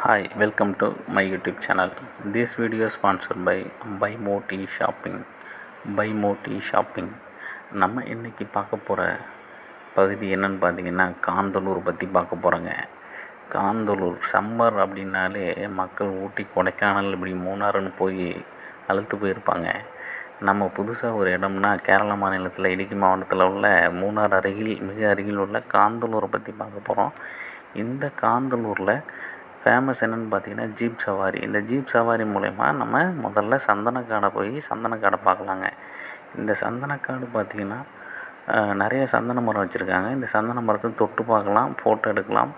Hi, welcome to my YouTube channel. This video is sponsored by Buy More Tea Shopping. Buy More Tea Shopping. நம்ம இன்றைக்கி பார்க்க போகிற பகுதி என்னென்னு பார்த்தீங்கன்னா காந்தலூர் பற்றி பார்க்க போகிறோங்க. காந்தலூர் சம்மர் அப்படின்னாலே மக்கள் ஊட்டி கொடைக்கானல் இப்படி மூணாறுன்னு போய் அழுத்து போயிருப்பாங்க. நம்ம புதுசாக ஒரு இடம்னா கேரளா மாநிலத்தில் இடுக்கி மாவட்டத்தில் உள்ள மூணாறு அருகில் மிக அருகில் உள்ள காந்தலூரை பற்றி பார்க்க போகிறோம். இந்த காந்தலூரில் ஃபேமஸ் என்னென்னு பார்த்தீங்கன்னா ஜீப் சவாரி. இந்த ஜீப் சவாரி மூலயமா நம்ம முதல்ல சந்தனக்காடை போய் சந்தனக்காடை பார்க்கலாங்க. இந்த சந்தனக்காடு பார்த்திங்கன்னா நிறைய சந்தன மரம் வச்சுருக்காங்க. இந்த சந்தன மரத்தை தொட்டு பார்க்கலாம், ஃபோட்டோ எடுக்கலாம்.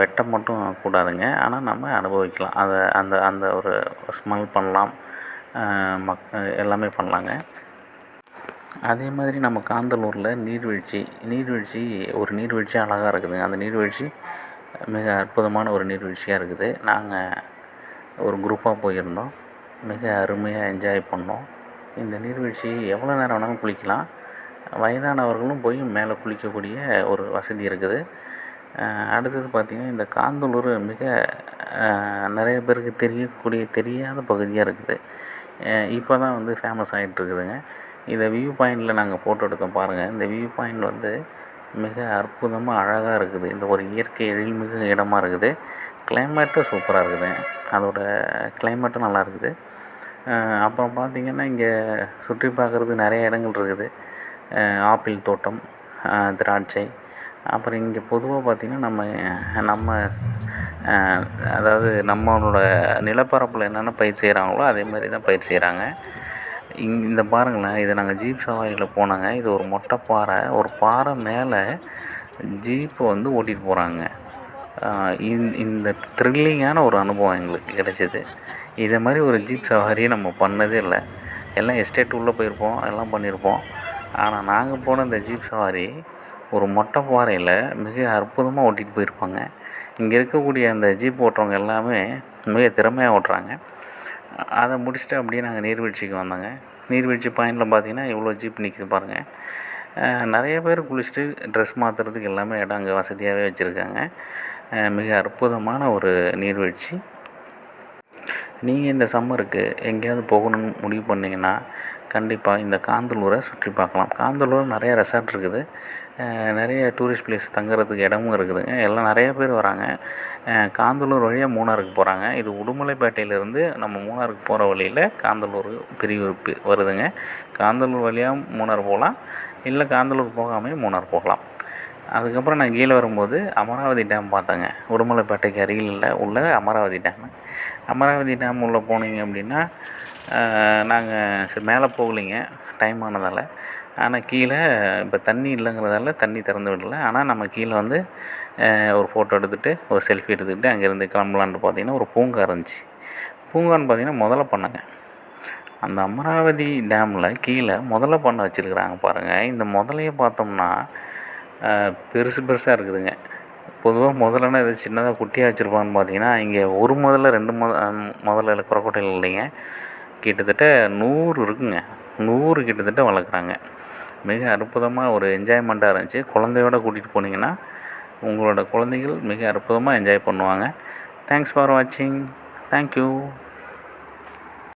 வெட்ட மட்டும் கூடாதுங்க, ஆனால் நம்ம அனுபவிக்கலாம். அதை அந்த அந்த ஒரு ஸ்மெல் பண்ணலாம், எல்லாமே பண்ணலாங்க. அதே மாதிரி நம்ம காந்தலூரில் நீர்வீழ்ச்சி ஒரு நீர்வீழ்ச்சி அழகாக இருக்குதுங்க. அந்த நீர்வீழ்ச்சி மிக அற்புதமான ஒரு நீர்வீழ்ச்சியாக இருக்குது. நாங்கள் ஒரு குரூப்பாக போயிருந்தோம். மிக அருமையாக என்ஜாய் பண்ணோம். இந்த நீர்வீழ்ச்சி எவ்வளோ நேரம் வேணாலும் குளிக்கலாம். வயதானவர்களும் போய் மேலே குளிக்கக்கூடிய ஒரு வசதி இருக்குது. அடுத்தது பார்த்திங்கன்னா இந்த காந்தலூர் மிக நிறைய பேருக்கு தெரியாத பகுதியாக இருக்குது. இப்போ தான் வந்து ஃபேமஸ் ஆகிட்டுருக்குதுங்க. இதை வியூ பாயிண்டில் நாங்கள் ஃபோட்டோ எடுத்தோம் பாருங்கள். இந்த வியூ பாயிண்ட் வந்து மிக அற்புதமாக அழகாக இருக்குது. இந்த ஒரு இயற்கை எழில்மிகு இடமா இருக்குது. கிளைமேட்டும் சூப்பராக இருக்குது. அதோடய கிளைமேட்டும் நல்லா இருக்குது. அப்புறம் பார்த்திங்கன்னா இங்கே சுற்றி பார்க்குறதுக்கு நிறைய இடங்கள் இருக்குது. ஆப்பிள் தோட்டம், திராட்சை. அப்புறம் இங்கே பொதுவாக பார்த்திங்கன்னா நம்ம அதாவது நம்மளோட நிலப்பரப்பில் என்னென்ன பயிர் செய்கிறாங்களோ அதே மாதிரி தான் பயிர் செய்கிறாங்க. இந்த பாருங்களேன், இதை நாங்கள் ஜீப் சவாரியில் போனாங்க. இது ஒரு மொட்டை பாறை. ஒரு பாறை மேலே ஜீப்பை வந்து ஓட்டிகிட்டு போகிறாங்க. இந்த த்ரில்லிங்கான ஒரு அனுபவம் எங்களுக்கு கிடைச்சிது. இதை மாதிரி ஒரு ஜீப் சவாரியை நம்ம பண்ணதே இல்லை. எல்லாம் எஸ்டேட் உள்ளே போயிருப்போம், எல்லாம் பண்ணியிருப்போம். ஆனால் நாங்கள் போன இந்த ஜீப் சவாரி ஒரு மொட்டை பாறையில் மிக அற்புதமாக ஓட்டிகிட்டு போயிருப்பாங்க. இங்கே இருக்கக்கூடிய அந்த ஜீப் ஓட்டுறவங்க எல்லாமே மிக திறமையாக ஓட்டுறாங்க. அதை முடிச்சுட்டு அப்படியே நாங்கள் நீர்வீழ்ச்சிக்கு வந்தோங்க. நீர்வீழ்ச்சி பாயிண்டில் பார்த்திங்கன்னா இவ்வளோ ஜீப் நிற்கிது பாருங்கள். நிறைய பேர் குளிச்சுட்டு ட்ரெஸ் மாற்றுறதுக்கு எல்லாமே இடம் அங்கே வசதியாகவே வச்சுருக்காங்க. மிக அற்புதமான ஒரு நீர்வீழ்ச்சி. நீங்கள் இந்த சம்மருக்கு எங்கேயாவது போகணும்னு முடிவு பண்ணிங்கன்னா கண்டிப்பாக இந்த காந்தலூரை சுற்றி பார்க்கலாம். காந்தலூர் நிறைய ரெசார்ட் இருக்குது. நிறைய டூரிஸ்ட் பிளேஸ் தங்குறதுக்கு இடமும் இருக்குதுங்க. எல்லாம் நிறைய பேர் வராங்க. காந்தலூர் வழியாக மூணாறுக்கு போகிறாங்க. இது உடுமலைப்பேட்டையிலேருந்து நம்ம மூணாறுக்கு போகிற வழியில் காந்தலூர் பிரிவு வருதுங்க. காந்தலூர் வழியாக மூணாறு போகலாம், இல்லை காந்தலூர் போகாமல் மூணாறு போகலாம். அதுக்கப்புறம் நான் கீழே வரும்போது அமராவதி டேம் பார்த்தேங்க. உடுமலைப்பேட்டைக்கு அருகில் உள்ள அமராவதி டேமு. அமராவதி டேம் உள்ளே போனீங்க அப்படின்னா நாங்கள் சரி மேலே போகலைங்க, டைம் ஆனதால். ஆனால் கீழே இப்போ தண்ணி இல்லைங்கிறதால தண்ணி திறந்து விடலை. ஆனால் நம்ம கீழே வந்து ஒரு ஃபோட்டோ எடுத்துகிட்டு ஒரு செல்ஃபி எடுத்துக்கிட்டு அங்கேருந்து கிளம்பலான்ட்டு பார்த்திங்கன்னா ஒரு பூங்கா இருந்துச்சு. பூங்கான்னு பார்த்திங்கன்னா முதல்ல பண்ணங்க. அந்த அமராவதி டேமில் கீழே முதல்ல பண்ண வச்சுருக்குறாங்க பாருங்கள். இந்த முதலையை பார்த்தோம்னா பெருசாக இருக்குதுங்க. பொதுவாக முதலைன்னா இது சின்னதாக குட்டியாக வச்சுருப்பான்னு பார்த்தீங்கன்னா இங்கே ஒரு முதல்ல 2 முதல்ல குரக்கோட்டையில் இல்லைங்க, கிட்டத்தட்ட 100 இருக்குங்க. 100 கிட்டத்தட்ட வளர்க்குறாங்க. மிக அற்புதமாக ஒரு என்ஜாய்மெண்ட்டாக இருந்துச்சு. குழந்தையோட கூட்டிகிட்டு போனீங்கன்னா உங்களோட குழந்தைகள் மிக அற்புதமாக என்ஜாய் பண்ணுவாங்க. தேங்க்ஸ் ஃபார் வாட்சிங். தேங்க்யூ.